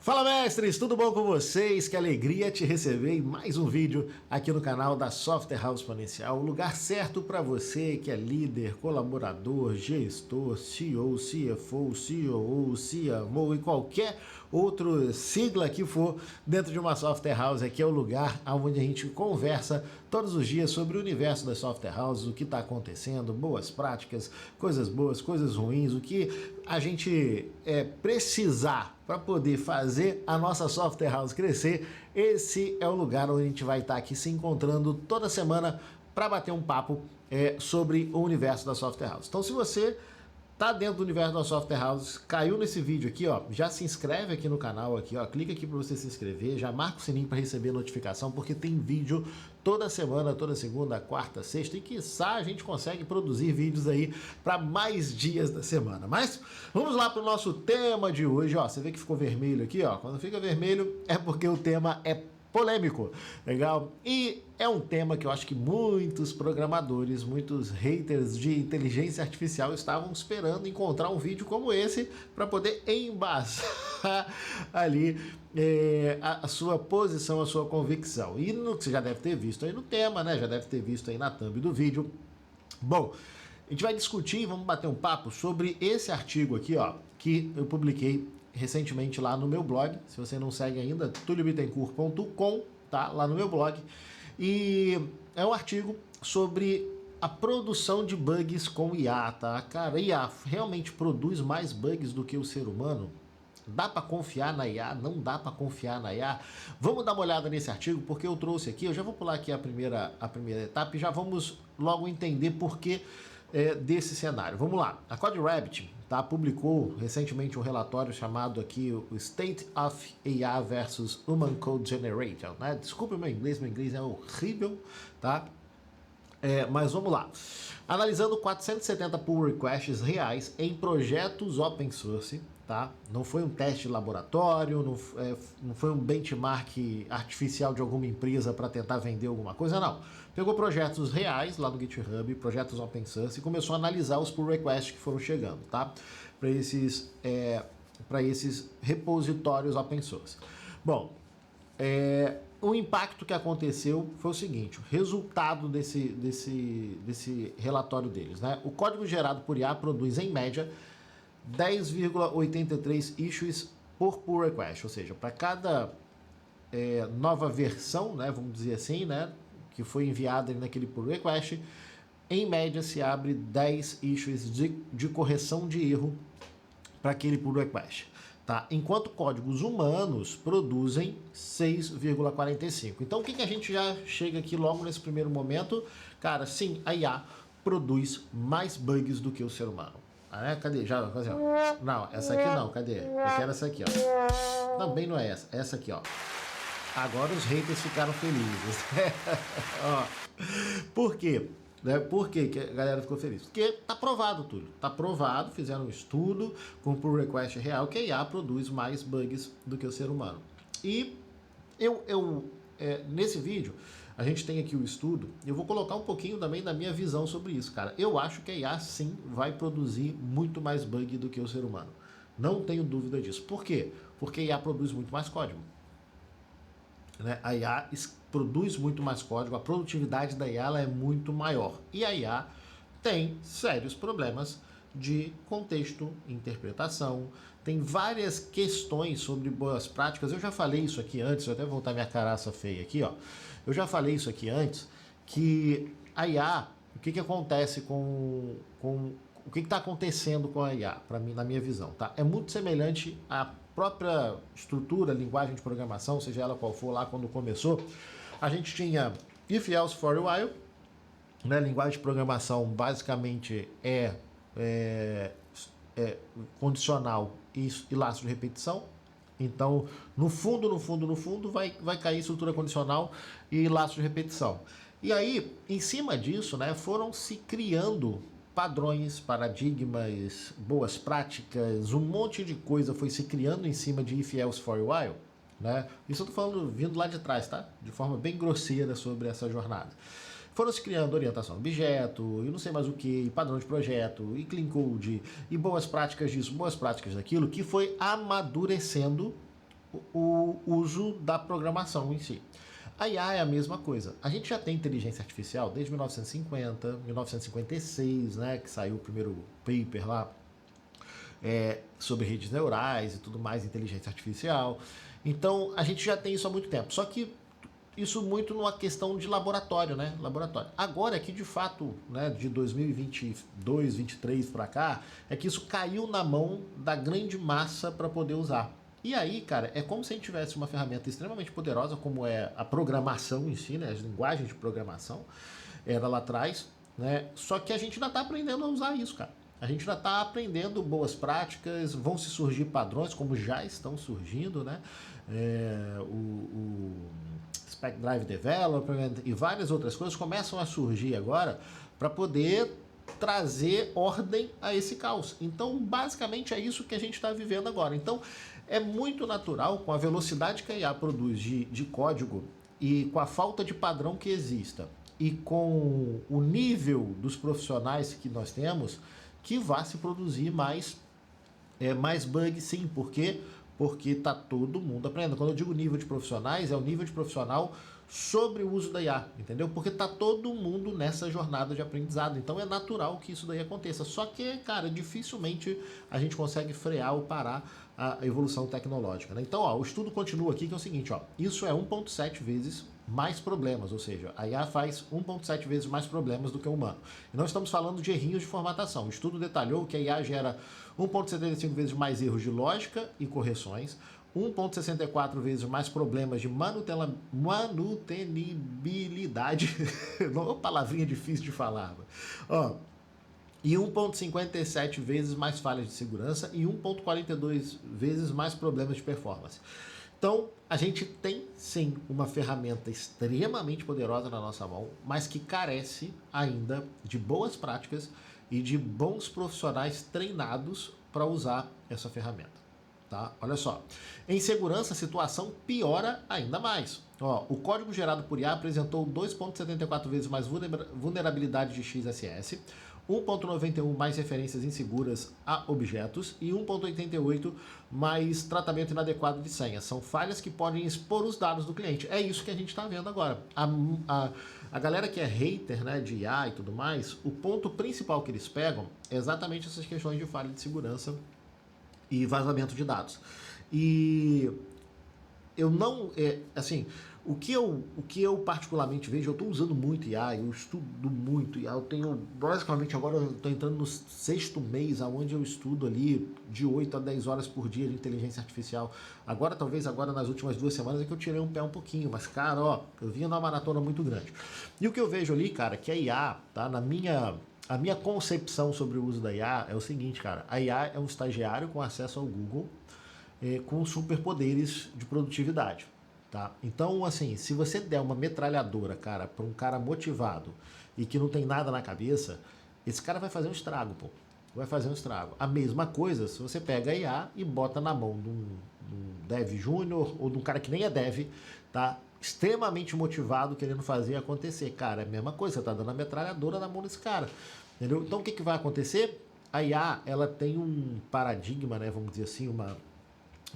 Fala, mestres, tudo bom com vocês? Que alegria te receber em mais um vídeo aqui no canal da Software House Exponencial, o lugar certo para você que é líder, colaborador, gestor, CEO, CFO, COO, CMO e qualquer outro sigla que for dentro de uma Software House. Aqui é o lugar onde a gente conversa todos os dias sobre o universo das Software Houses, o que está acontecendo, boas práticas, coisas boas, coisas ruins, o que a gente precisar para poder fazer a nossa Software House crescer. Esse é o lugar onde a gente vai estar aqui se encontrando toda semana para bater um papo sobre o universo da Software House. Então, se você tá dentro do universo da Software House, caiu nesse vídeo aqui, ó, já se inscreve aqui no canal, aqui, ó, clica aqui para você se inscrever, já marca o sininho para receber notificação, porque tem vídeo toda semana, toda segunda, quarta, sexta, e quiçá a gente consegue produzir vídeos aí para mais dias da semana. Mas vamos lá para o nosso tema de hoje, ó, você vê que ficou vermelho aqui, ó, quando fica vermelho é porque o tema é polêmico, legal? E é um tema que eu acho que muitos programadores, muitos haters de inteligência artificial estavam esperando encontrar um vídeo como esse para poder embasar ali a sua posição, a sua convicção. E no que você já deve ter visto aí no tema, né? Já deve ter visto aí na thumb do vídeo. Bom, a gente vai discutir, vamos bater um papo sobre esse artigo aqui, ó, que eu publiquei recentemente lá no meu blog. Se você não segue ainda, tuliobittencourt.com, tá? Lá no meu blog. E é um artigo sobre a produção de bugs com IA, tá? Cara, IA realmente produz mais bugs do que o ser humano? Dá para confiar na IA? Não dá para confiar na IA? Vamos dar uma olhada nesse artigo, porque eu trouxe aqui, eu já vou pular aqui a primeira etapa e já vamos logo entender por que desse cenário. Vamos lá. A CodeRabbit, tá, publicou recentemente um relatório chamado aqui o State of AI versus Human Code Generator, né? Desculpa o meu inglês é horrível, tá? Mas vamos lá. Analisando 470 pull requests reais em projetos open source, tá? Não foi um teste de laboratório, não foi um benchmark artificial de alguma empresa para tentar vender alguma coisa, não. Pegou projetos reais lá no GitHub, projetos open source, e começou a analisar os pull requests que foram chegando, tá? Para esses repositórios open source. Bom, o impacto que aconteceu foi o seguinte: o resultado desse relatório deles, né? O código gerado por IA produz, em média, 10,83 issues por pull request, ou seja, para cada nova versão, né, vamos dizer assim, né, que foi enviada naquele pull request, em média se abre 10 issues de correção de erro para aquele pull request. Tá? Enquanto códigos humanos produzem 6,45. Então o que a gente já chega aqui logo nesse primeiro momento? Cara, sim, a IA produz mais bugs do que o ser humano. Cadê? Já, não, essa aqui não, cadê? Eu quero essa aqui, ó. Também não é essa, essa aqui, ó. Agora os haters ficaram felizes. Ó. Por quê? Por que a galera ficou feliz? Porque tá provado tudo. Tá provado, fizeram um estudo com pull request real que a IA produz mais bugs do que o ser humano. E nesse vídeo, a gente tem aqui o estudo, eu vou colocar um pouquinho também da minha visão sobre isso, cara. Eu acho que a IA sim vai produzir muito mais bug do que o ser humano. Não tenho dúvida disso. Por quê? Porque a IA produz muito mais código. Né? A IA produz muito mais código, a produtividade da IA ela é muito maior. E a IA tem sérios problemas de contexto, interpretação, tem várias questões sobre boas práticas. Eu já falei isso aqui antes, vou até voltar minha caraça feia aqui, ó. Eu já falei isso aqui antes, que a IA, o que acontece o que está acontecendo com a IA, para mim, na minha visão, tá? É muito semelhante à própria estrutura, linguagem de programação, seja ela qual for, lá quando começou. A gente tinha if, else, for, while, né? Linguagem de programação basicamente condicional e laço de repetição. Então, no fundo, vai cair estrutura condicional e laço de repetição. E aí, em cima disso, né, foram se criando padrões, paradigmas, boas práticas, um monte de coisa foi se criando em cima de if, else, for, while, né? Isso eu tô falando vindo lá de trás, tá? De forma bem grosseira sobre essa jornada. Foram se criando orientação a objeto, e não sei mais o que, e padrão de projeto, e clean code, e boas práticas disso, boas práticas daquilo, que foi amadurecendo o uso da programação em si. A IA é a mesma coisa. A gente já tem inteligência artificial desde 1950, 1956, né, que saiu o primeiro paper lá sobre redes neurais e tudo mais, inteligência artificial. Então, a gente já tem isso há muito tempo. Só que isso muito numa questão de laboratório, né? Laboratório. Agora é que de fato, né, de 2022, 2023 para cá, é que isso caiu na mão da grande massa para poder usar. E aí, cara, é como se a gente tivesse uma ferramenta extremamente poderosa, como é a programação em si, né? As linguagens de programação, era lá atrás, né? Só que a gente ainda está aprendendo a usar isso, cara. A gente ainda está aprendendo boas práticas, vão se surgir padrões, como já estão surgindo, né? O Spec Drive Development e várias outras coisas começam a surgir agora para poder trazer ordem a esse caos. Então, basicamente, é isso que a gente está vivendo agora. Então, é muito natural, com a velocidade que a IA produz de código e com a falta de padrão que exista e com o nível dos profissionais que nós temos, que vá se produzir mais bugs, sim. Por quê? Porque está todo mundo aprendendo. Quando eu digo nível de profissionais, é o nível de profissional sobre o uso da IA, entendeu? Porque está todo mundo nessa jornada de aprendizado. Então é natural que isso daí aconteça. Só que, cara, dificilmente a gente consegue frear ou parar a evolução tecnológica, né? Então, ó, o estudo continua aqui, que é o seguinte, ó, isso é 1,7 vezes mais problemas, ou seja, a IA faz 1,7 vezes mais problemas do que o humano. E não estamos falando de errinhos de formatação. O estudo detalhou que a IA gera 1,75 vezes mais erros de lógica e correções, 1,64 vezes mais problemas de manutenibilidade, palavrinha difícil de falar, ó, e 1,57 vezes mais falhas de segurança e 1,42 vezes mais problemas de performance. Então, a gente tem sim uma ferramenta extremamente poderosa na nossa mão, mas que carece ainda de boas práticas e de bons profissionais treinados para usar essa ferramenta. Tá? Olha só, em segurança a situação piora ainda mais. Ó, o código gerado por IA apresentou 2,74 vezes mais vulnerabilidade de XSS, 1,91 mais referências inseguras a objetos e 1,88 mais tratamento inadequado de senhas. São falhas que podem expor os dados do cliente. É isso que a gente está vendo agora. A galera que é hater, né, de IA e tudo mais, o ponto principal que eles pegam é exatamente essas questões de falha de segurança e vazamento de dados. E eu não, assim, o que eu particularmente vejo, eu estou usando muito IA, eu estudo muito IA, eu tenho, basicamente agora eu estou entrando no 6º mês, onde eu estudo ali de 8 a 10 horas por dia de inteligência artificial. Agora, talvez agora nas últimas 2 semanas é que eu tirei um pé um pouquinho, mas cara, ó, eu vinha numa maratona muito grande. E o que eu vejo ali, cara, que a IA, tá, a minha concepção sobre o uso da IA é o seguinte, cara, a IA é um estagiário com acesso ao Google, com superpoderes de produtividade, tá? Então, assim, se você der uma metralhadora, cara, para um cara motivado e que não tem nada na cabeça, esse cara vai fazer um estrago, pô. Vai fazer um estrago. A mesma coisa se você pega a IA e bota na mão de um dev júnior ou de um cara que nem é dev, tá? Extremamente motivado, querendo fazer acontecer. Cara, é a mesma coisa, você tá dando a metralhadora na mão desse cara, entendeu? Então, o que vai acontecer? A IA, ela tem um paradigma, né, vamos dizer assim, uma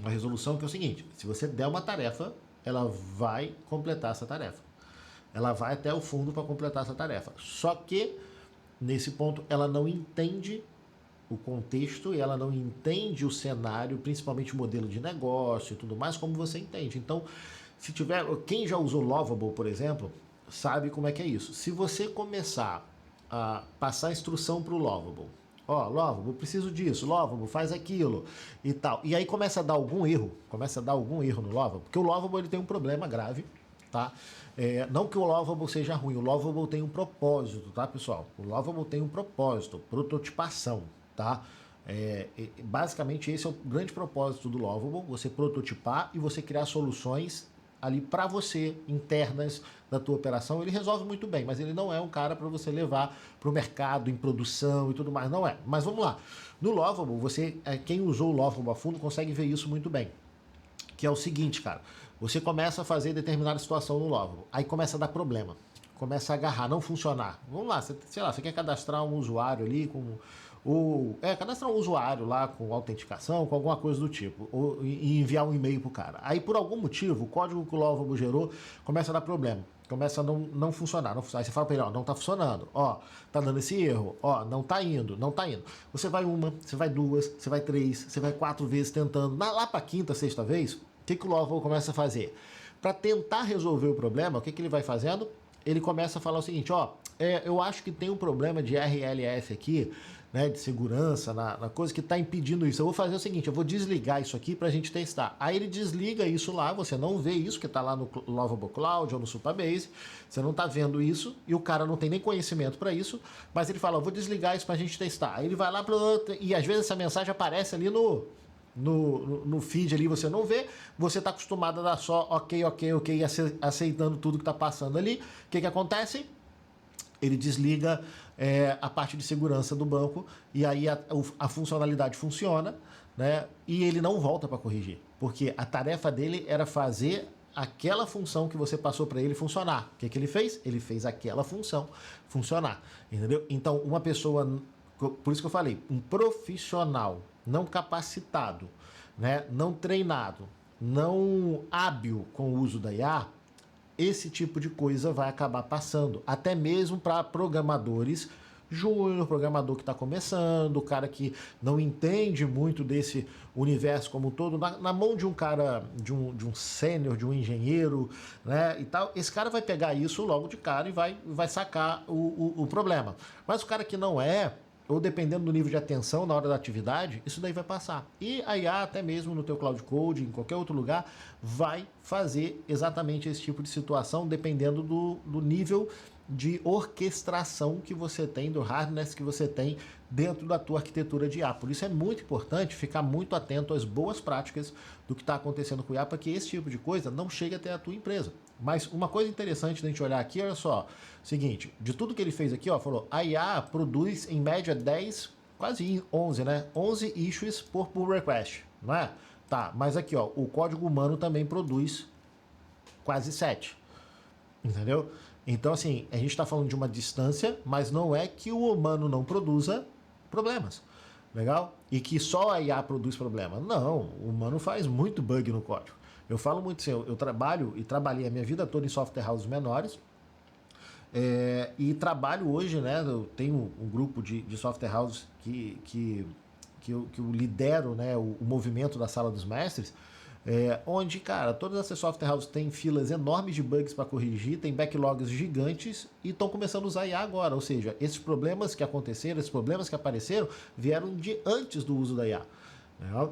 resolução que é o seguinte: se você der uma tarefa, ela vai completar essa tarefa. Ela vai até o fundo para completar essa tarefa. Só que, nesse ponto, ela não entende o contexto e ela não entende o cenário, principalmente o modelo de negócio e tudo mais, como você entende. Então, se tiver, quem já usou Lovable, por exemplo, sabe como é que é isso. Se você começar a passar instrução para o Lovable, ó, Lovable, preciso disso, Lovable, faz aquilo e tal. E aí começa a dar algum erro no Lovable, porque o Lovable ele tem um problema grave, tá? Não que o Lovable seja ruim, o Lovable tem um propósito, tá, pessoal? O Lovable tem um propósito, prototipação, tá? Basicamente esse é o grande propósito do Lovable, você prototipar e você criar soluções ali para você, internas da tua operação. Ele resolve muito bem, mas ele não é um cara para você levar para o mercado, em produção e tudo mais, não é. Mas vamos lá, no Lovable, quem usou o Lovable a fundo consegue ver isso muito bem, que é o seguinte, cara, você começa a fazer determinada situação no Lovable, aí começa a dar problema, começa a agarrar, não funcionar. Vamos lá, sei lá, você quer cadastrar um usuário ali com cadastrar um usuário lá com autenticação, com alguma coisa do tipo, e enviar um e-mail pro cara. Aí, por algum motivo, o código que o Lovable gerou começa a dar problema. Começa a não funcionar, não funcionar. Aí você fala pra ele, ó, não tá funcionando, ó, tá dando esse erro, ó, não tá indo. Você vai uma, você vai duas, você vai três, você vai 4 vezes tentando. Lá pra quinta, sexta vez, o que o Lovable começa a fazer? Para tentar resolver o problema, o que ele vai fazendo? Ele começa a falar o seguinte, ó, eu acho que tem um problema de RLS aqui, né, de segurança, na coisa que está impedindo isso. Eu vou fazer o seguinte, eu vou desligar isso aqui para a gente testar. Aí ele desliga isso lá, você não vê isso, que está lá no Lovable Cloud ou no Supabase, você não está vendo isso, e o cara não tem nem conhecimento para isso, mas ele fala, eu vou desligar isso para a gente testar. Aí ele vai lá para outro, e às vezes essa mensagem aparece ali no feed ali, você não vê, você está acostumado a dar só ok, aceitando tudo que está passando ali. O que acontece? Ele desliga a parte de segurança do banco e aí a funcionalidade funciona, né? E ele não volta para corrigir, porque a tarefa dele era fazer aquela função que você passou para ele funcionar. O que ele fez? Ele fez aquela função funcionar, entendeu? Então, uma pessoa, por isso que eu falei, um profissional não capacitado, né? Não treinado, não hábil com o uso da IA, esse tipo de coisa vai acabar passando, até mesmo para programadores júnior, programador que está começando, o cara que não entende muito desse universo como um todo, na mão de um cara, de um sênior, de um engenheiro, né, e tal, esse cara vai pegar isso logo de cara e vai sacar o problema. Mas o cara que não é, ou dependendo do nível de atenção na hora da atividade, isso daí vai passar. E a IA, até mesmo no teu Cloud Code, em qualquer outro lugar, vai fazer exatamente esse tipo de situação, dependendo do nível de orquestração que você tem, do hardness que você tem dentro da tua arquitetura de IA. Por isso é muito importante ficar muito atento às boas práticas do que está acontecendo com o IA, para que esse tipo de coisa não chegue até a tua empresa. Mas uma coisa interessante da gente olhar aqui, olha só, seguinte, de tudo que ele fez aqui, ó, falou, a IA produz em média 10, quase 11, né? 11 issues por pull request, não é? Tá, mas aqui, ó, o código humano também produz quase 7, entendeu? Então, assim, a gente está falando de uma distância, mas não é que o humano não produza problemas, legal? E que só a IA produz problema. Não, o humano faz muito bug no código. Eu falo muito assim, eu trabalho e trabalhei a minha vida toda em software houses menores, e trabalho hoje, né? Eu tenho um grupo de software houses que eu lidero, né, o movimento da Sala dos Mestres, onde, cara, todas essas software houses têm filas enormes de bugs para corrigir, tem backlogs gigantes e estão começando a usar IA agora. Ou seja, esses problemas que aconteceram, esses problemas que apareceram, vieram de antes do uso da IA.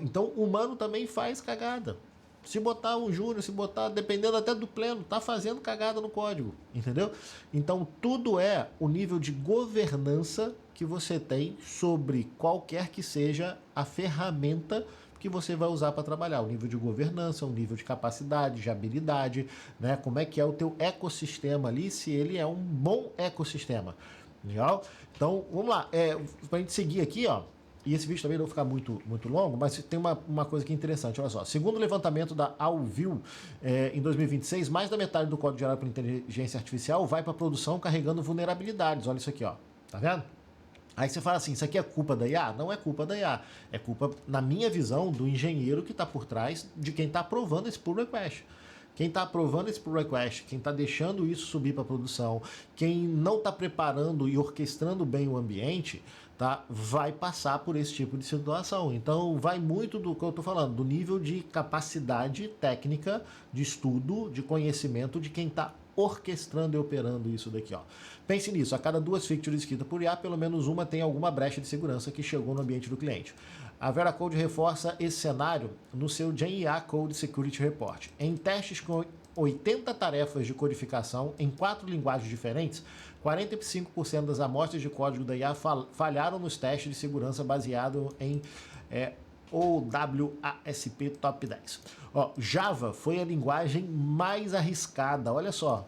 Então, o humano também faz cagada. Se botar um júnior, se botar, dependendo até do pleno, tá fazendo cagada no código, entendeu? Então, tudo é o nível de governança que você tem sobre qualquer que seja a ferramenta que você vai usar para trabalhar, o nível de governança, o nível de capacidade, de habilidade, né? Como é que é o teu ecossistema ali, se ele é um bom ecossistema, legal? Então, vamos lá, para a gente seguir aqui, ó, e esse vídeo também não vai ficar muito longo, mas tem uma coisa que é interessante, olha só. Segundo o levantamento da Alvil, em 2026, mais da metade do código gerado por inteligência artificial vai para a produção carregando vulnerabilidades. Olha isso aqui, ó. Tá vendo? Aí você fala assim, isso aqui é culpa da IA? Não é culpa da IA. É culpa, na minha visão, do engenheiro que está por trás de quem está aprovando esse pull request. Quem está aprovando esse pull request, quem está deixando isso subir para a produção, quem não está preparando e orquestrando bem o ambiente, tá, vai passar por esse tipo de situação. Então, vai muito do que eu estou falando, do nível de capacidade técnica, de estudo, de conhecimento de quem está orquestrando e operando isso daqui, ó. Pense nisso, a cada 2 features escritas por IA, pelo menos uma tem alguma brecha de segurança que chegou no ambiente do cliente. A Veracode reforça esse cenário no seu GenIA Code Security Report. Em testes com 80 tarefas de codificação em 4 linguagens diferentes, 45% das amostras de código da IA falharam nos testes de segurança baseado em OWASP Top 10. Ó, Java foi a linguagem mais arriscada, olha só,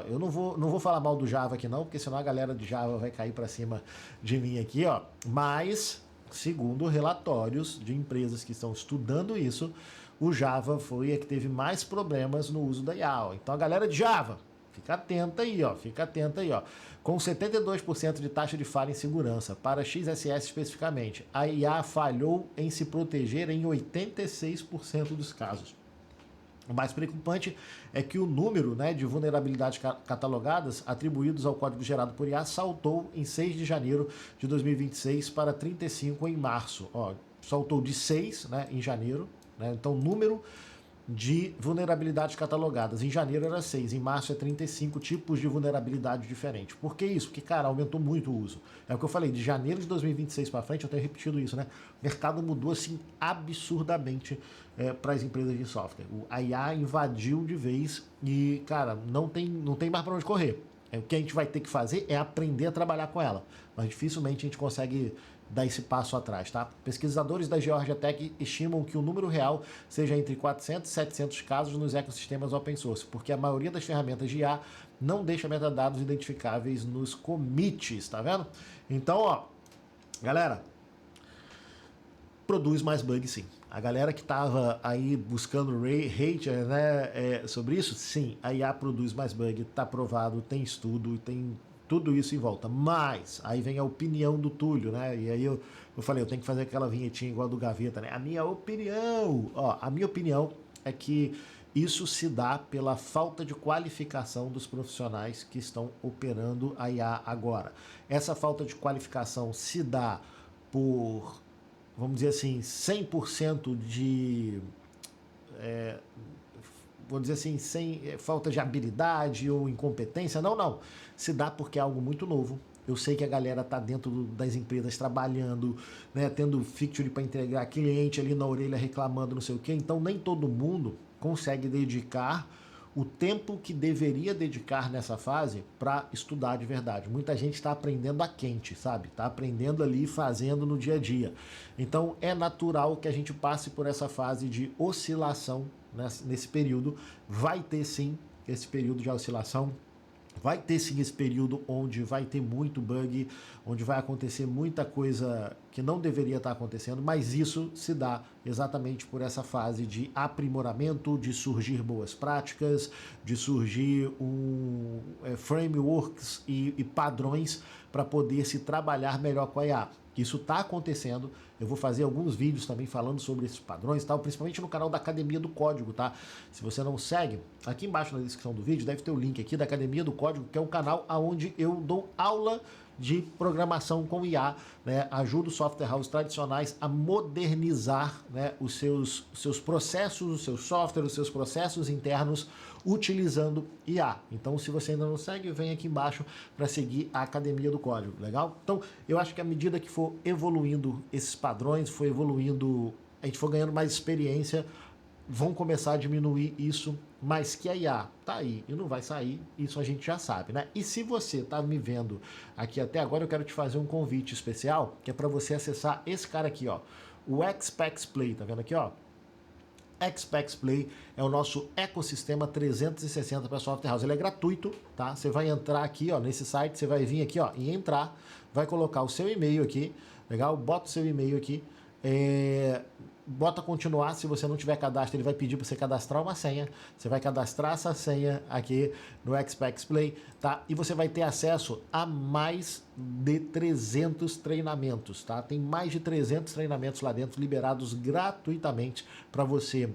eu não vou falar mal do Java aqui não, porque senão a galera de Java vai cair para cima de mim aqui, ó, mas segundo relatórios de empresas que estão estudando isso, o Java foi a que teve mais problemas no uso da IA. Então a galera de Java, Fica atenta aí, ó, fica atenta aí, ó. Com 72% de taxa de falha em segurança, para XSS especificamente, a IA falhou em se proteger em 86% dos casos. O mais preocupante é que o número, né, de vulnerabilidades catalogadas atribuídos ao código gerado por IA saltou em 6 de janeiro de 2026 para 35 em março. Ó, saltou de 6, né, em janeiro, né, então o número de vulnerabilidades catalogadas em janeiro era 6, em março é 35 tipos de vulnerabilidade diferentes. Por que isso? Porque, cara, aumentou muito o uso. É o que eu falei, de janeiro de 2026 para frente, eu tenho repetido isso, né? O mercado mudou, assim, absurdamente para as empresas de software. A IA invadiu de vez e, cara, não tem mais para onde correr. O que a gente vai ter que fazer é aprender a trabalhar com ela. Mas dificilmente a gente consegue dar esse passo atrás, tá? Pesquisadores da Georgia Tech estimam que o número real seja entre 400 e 700 casos nos ecossistemas open source, porque a maioria das ferramentas de IA não deixa metadados identificáveis nos commits, tá vendo? Então, ó, galera, produz mais bug sim. A galera que estava aí buscando hater, né, sobre isso, sim, a IA produz mais bug, tá provado, tem estudo, tem tudo isso em volta. Mas aí vem a opinião do Túlio, né? E aí eu falei, eu tenho que fazer aquela vinhetinha igual a do Gaveta, né? A minha opinião, ó, a minha opinião é que isso se dá pela falta de qualificação dos profissionais que estão operando a IA agora. Essa falta de qualificação se dá por, vamos dizer assim, 100% de... vamos dizer assim, sem falta de habilidade ou incompetência. Não. Se dá porque é algo muito novo. Eu sei que a galera tá dentro das empresas trabalhando, né, tendo feature para integrar cliente ali na orelha reclamando não sei o quê. Então nem todo mundo consegue dedicar o tempo que deveria dedicar nessa fase para estudar de verdade. Muita gente está aprendendo a quente, sabe? Está aprendendo ali, fazendo no dia a dia. Então é natural que a gente passe por essa fase de oscilação nesse período. Vai ter sim esse período de oscilação. Vai ter sim esse período onde vai ter muito bug, onde vai acontecer muita coisa que não deveria estar acontecendo, mas isso se dá exatamente por essa fase de aprimoramento, de surgir boas práticas, de surgir frameworks e padrões para poder se trabalhar melhor com a IA. Isso está acontecendo, eu vou fazer alguns vídeos também falando sobre esses padrões, tal, principalmente no canal da Academia do Código, tá? Se você não segue, aqui embaixo na descrição do vídeo deve ter o link aqui da Academia do Código, que é um canal onde eu dou aula de programação com IA, né? Ajuda os software houses tradicionais a modernizar, né, os seus processos, os seus softwares, os seus processos internos utilizando IA. Então, se você ainda não segue, vem aqui embaixo para seguir a Academia do Código, legal? Então, eu acho que à medida que for evoluindo esses padrões, for evoluindo, a gente for ganhando mais experiência, vão começar a diminuir isso, mas que a IA tá aí e não vai sair, isso a gente já sabe, né? E se você tá me vendo aqui até agora, eu quero te fazer um convite especial, que é para você acessar esse cara aqui, ó, o Xpex Play, tá vendo aqui, ó? Xpex Play é o nosso ecossistema 360 para software house. Ele é gratuito, tá? Você vai entrar aqui, ó, nesse site, você vai vir aqui, ó, e entrar, vai colocar o seu e-mail aqui, legal? Bota o seu e-mail aqui, bota continuar. Se você não tiver cadastro, ele vai pedir para você cadastrar uma senha. Você vai cadastrar essa senha aqui no Xpex Play, tá? E você vai ter acesso a mais de 300 treinamentos, tá? Tem mais de 300 treinamentos lá dentro liberados gratuitamente para você,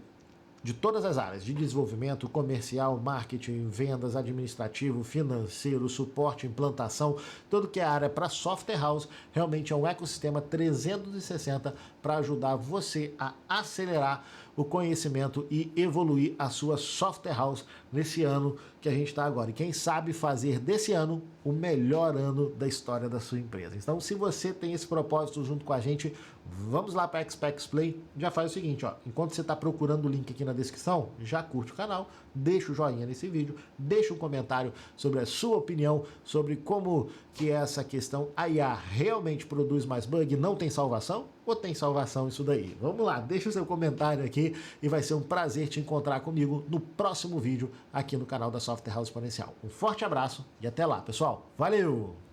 de todas as áreas, de desenvolvimento, comercial, marketing, vendas, administrativo, financeiro, suporte, implantação, tudo que é área para software house. Realmente é um ecossistema 360 para ajudar você a acelerar o conhecimento e evoluir a sua software house nesse ano que a gente está agora. E quem sabe fazer desse ano o melhor ano da história da sua empresa. Então, se você tem esse propósito junto com a gente, vamos lá para a Xpex Play. Já faz o seguinte, ó, enquanto você está procurando o link aqui na descrição, já curte o canal, deixa o joinha nesse vídeo, deixa um comentário sobre a sua opinião, sobre como que é essa questão. A IA realmente produz mais bug, não tem salvação? Ou tem salvação isso daí? Vamos lá, deixa o seu comentário aqui e vai ser um prazer te encontrar comigo no próximo vídeo aqui no canal da Software House Exponencial. Um forte abraço e até lá, pessoal. Valeu!